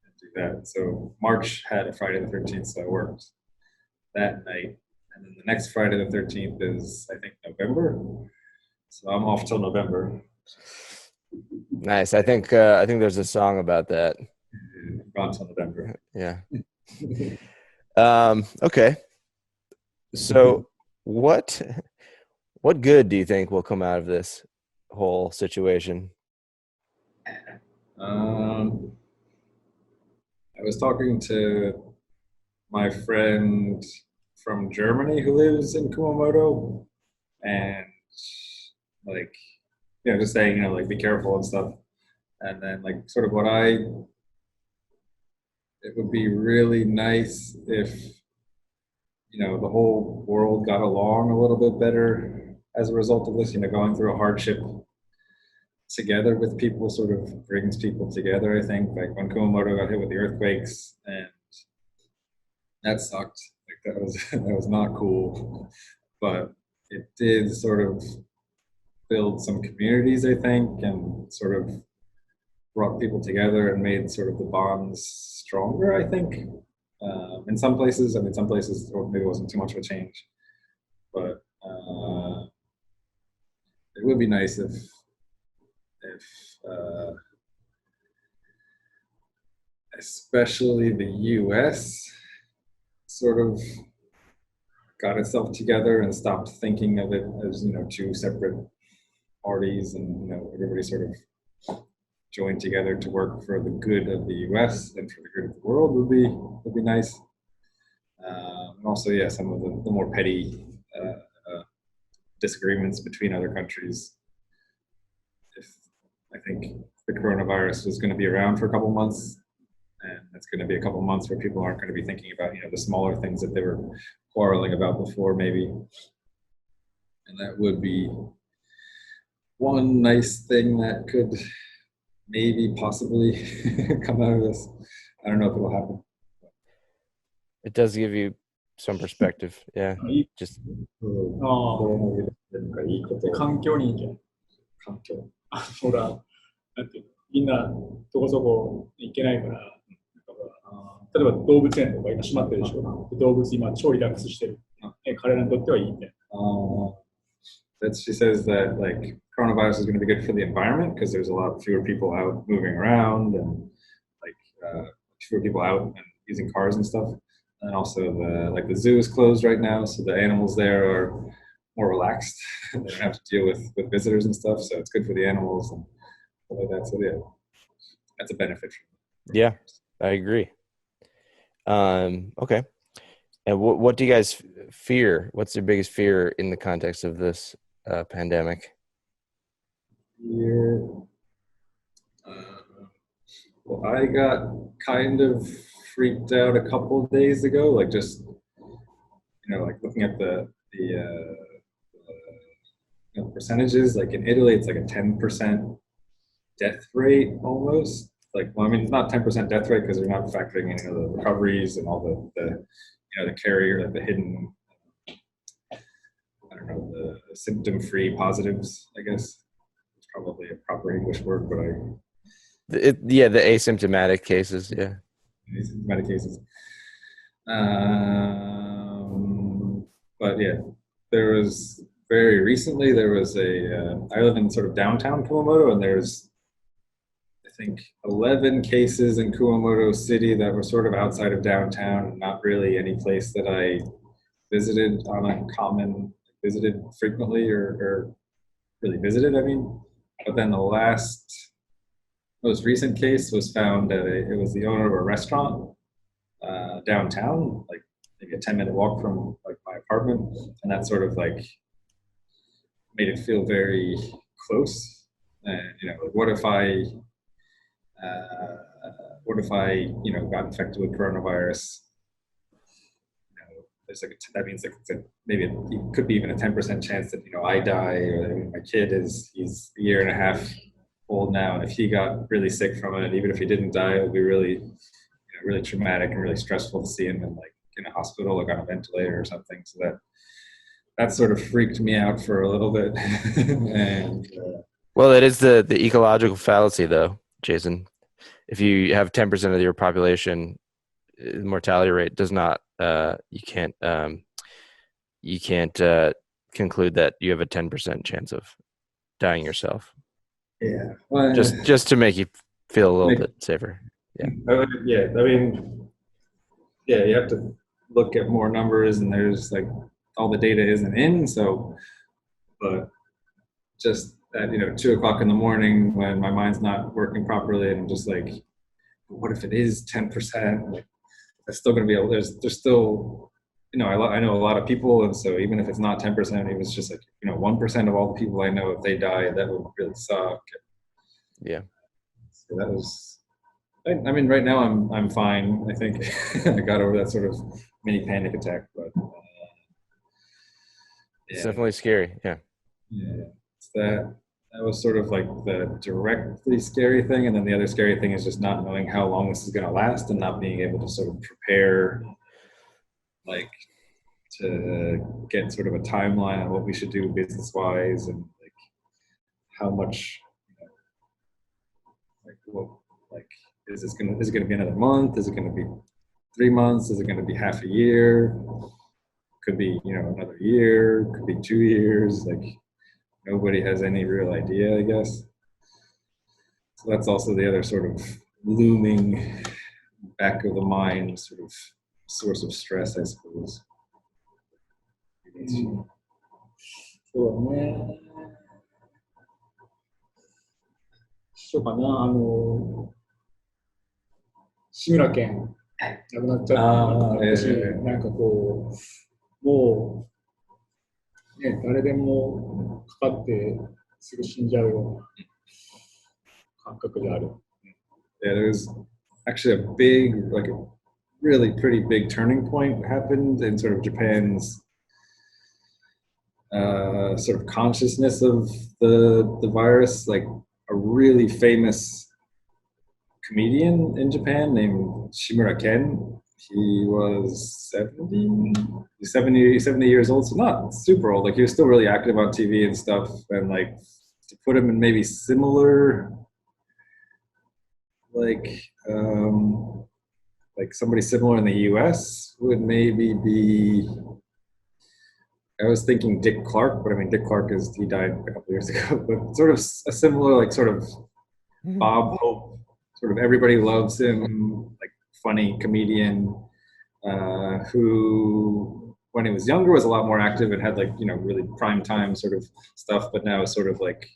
and do that. So March had a Friday the 13th, so I worked that night, and then the next Friday the 13th is I think November, so I'm off till November. Nice. I think there's a song about that. Gone till November. Yeah. Okay. So what good do you think will come out of this whole situation? I was talking to my friend from Germany who lives in Kumamoto, and like, just saying, like be careful and stuff. And then like sort of it would be really nice if, the whole world got along a little bit better as a result of this, going through a hardship together with people sort of brings people together. I think like when Kumamoto got hit with the earthquakes, and that sucked. Like that was not cool, but it did sort of build some communities, I think, and sort of brought people together and made sort of the bonds stronger, I think. In some places, maybe it wasn't too much of a change, but it would be nice if especially the U.S. sort of got itself together and stopped thinking of it as two separate parties, and everybody sort of joined together to work for the good of the U.S. and for the good of the world would be nice. And also, yeah, some of the more petty disagreements between other countries. I think the coronavirus was going to be around for a couple months, and it's going to be a couple months where people aren't going to be thinking about the smaller things that they were quarreling about before, maybe. And that would be one nice thing that could maybe possibly come out of this. I don't know if it'll happen. It does give you some perspective. Yeah. Just 環境にいけほらなんてみんなどこそこ行けないから、例えば動物園とか今閉まってるでしょ。動物今超リラックスしてる。彼らにとってはいいみたいな。That she says that like coronavirus is going to be good for the environment because there's a lot fewer people out moving around, and like fewer people out and using cars and stuff. And also the zoo is closed right now, so the animals there are more relaxed. They don't have to deal with visitors and stuff, so it's good for the animals and stuff like that. So yeah, that's a benefit. Yeah, I agree. Okay. And what do you guys fear? What's your biggest fear in the context of this pandemic? Fear. Well, I got kind of freaked out a couple of days ago, like just like looking at the percentages. Like in Italy, it's like a 10% death rate almost. Like, well, I mean, it's not 10% death rate because they're not factoring in the recoveries and all the the carrier, like the hidden, I don't know, the symptom-free positives, I guess. It's probably a proper English word, but The asymptomatic cases, yeah. Asymptomatic cases. But yeah, there was very recently there was I live in sort of downtown Kumamoto, and there's I think 11 cases in Kumamoto City that were sort of outside of downtown, not really any place that I visited frequently or really visited, I mean. But then the most recent case was found it was the owner of a restaurant downtown, like maybe a 10-minute walk from like my apartment. And that sort of like made it feel very close. And, got infected with coronavirus? That means maybe it could be even a 10% chance that I die, or my kid he's a year and a half old now, and if he got really sick from it, even if he didn't die, it would be really really traumatic and really stressful to see him in a hospital, like on a ventilator or something. So that sort of freaked me out for a little bit. And well, it is the ecological fallacy, though, Jason. If you have 10% of your population, mortality rate does not. You can't conclude that you have a 10% chance of dying yourself. Yeah, well, just to make you feel a little bit safer. Yeah. Yeah. I mean, yeah, you have to look at more numbers, and there's like all the data isn't in. So, but just at 2:00 in the morning when my mind's not working properly, and I'm just like, what if it is 10%? Like, that's still going to be there's still, I know a lot of people, and so even if it's not 10%, it was just like 1% of all the people I know, if they die, that would really suck. Yeah. So that was. I mean, right now I'm fine. I think I got over that sort of mini panic attack, but it's definitely scary. Yeah. Yeah, that was sort of like the directly scary thing, and then the other scary thing is just not knowing how long this is going to last, and not being able to sort of prepare, like, to get sort of a timeline on what we should do business wise, and like how much, is it going to be another month? Is it going to be 3 months? Is it going to be half a year? Could be another year. Could be 2 years. Like, nobody has any real idea, I guess. So that's also the other sort of looming back of the mind sort of source of stress, I suppose. そうだね。そうかな、志村けん、亡くなっちゃったし、なんかこう、もう、ね、誰でもかかってすぐ死んじゃうような感覚である。Yeah, there's actually a really pretty big turning point happened in sort of Japan's sort of consciousness of the virus. Like, a really famous comedian in Japan named Shimura Ken. He was 70 years old, so not super old. Like, he was still really active on TV and stuff. And like, to put him in maybe similar, like somebody similar in the US would maybe be, I was thinking Dick Clark, but I mean, Dick Clark he died a couple years ago, but sort of a similar, like, sort of Bob Hope, sort of everybody loves him, like, funny comedian, who, when he was younger, was a lot more active and had, like, really prime time sort of stuff, but now is sort of like,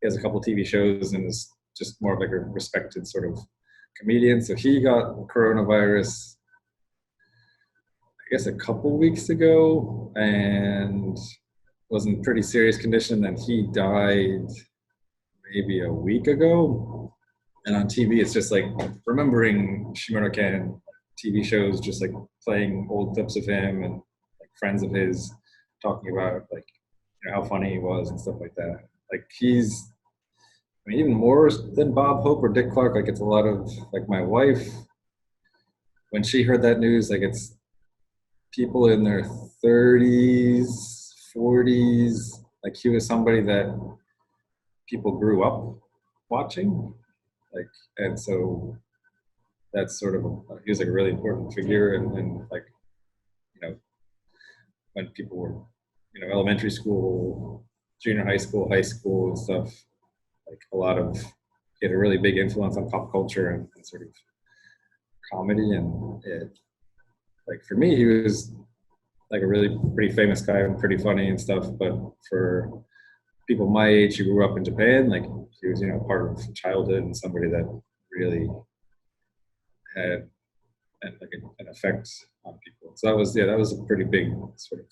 he has a couple TV shows and is just more of like a respected sort of comedian. So he got coronavirus, I guess, a couple weeks ago, and was in pretty serious condition. Then he died maybe a week ago. And on TV, it's just like remembering Shimura Ken TV shows, just like playing old clips of him and like friends of his talking about like how funny he was and stuff like that. Like, he's, I mean, even more than Bob Hope or Dick Clark. Like, it's a lot of, like, my wife, when she heard that news, like, it's people in their 30s, 40s. Like, he was somebody that people grew up watching. Like, and so that's sort of, he was like a really important figure. And like, when people were, elementary school, junior high school and stuff. Like a lot of, he had a really big influence on pop culture and sort of comedy. And like for me, he was like a really pretty famous guy and pretty funny and stuff. But for people my age who grew up in Japan, like he was, part of childhood and somebody that really had an effect on people. So that was a pretty big sort of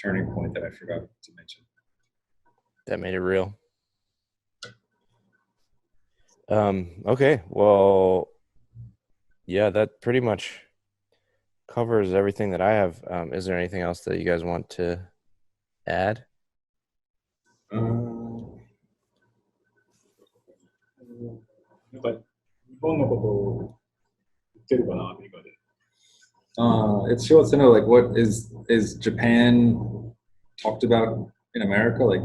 turning point that I forgot to mention. That made it real. Okay, well, yeah, that pretty much covers everything that I have. Is there anything else that you guys want to add? なんか日本のことを言ってるかな、アメリカで。She wants to know, like, what is Japan talked about in America? Like,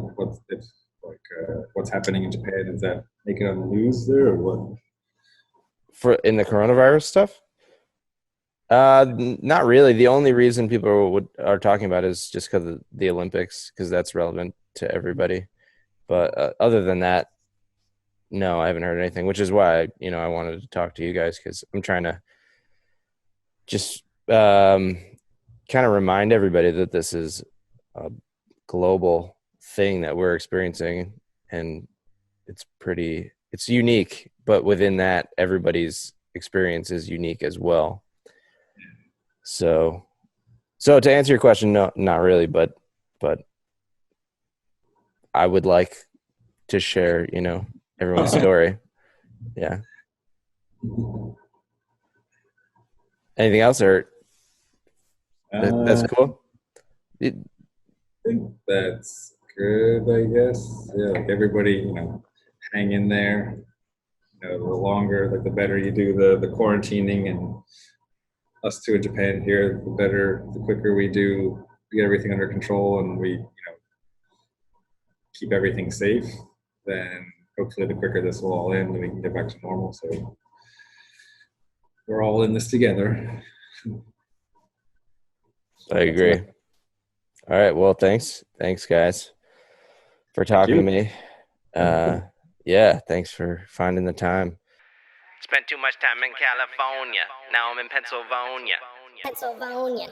what's happening in Japan? Is that making it on the news there, or what? For in the coronavirus stuff? Not really. The only reason people are talking about it is just because of the Olympics, because that's relevant to everybody. But other than that, no, I haven't heard anything, which is why I wanted to talk to you guys, because I'm trying to just kind of remind everybody that this is a global thing that we're experiencing, and it's unique, but within that, everybody's experience is unique as well. So to answer your question, no, not really, but I would like to share, everyone's story. Yeah. Anything else, or that's cool? I think that's good, I guess. Yeah, like everybody, hang in there. The longer, like the better you do the quarantining, and us too in Japan here, the quicker we get everything under control and we, keep everything safe, then hopefully the quicker this will all end and we can get back to normal. So we're all in this together. I agree. All right. Well, thanks guys for talking to me. Yeah, thanks for finding the time. Spent too much time in California. Now I'm in Pennsylvania. Pennsylvania.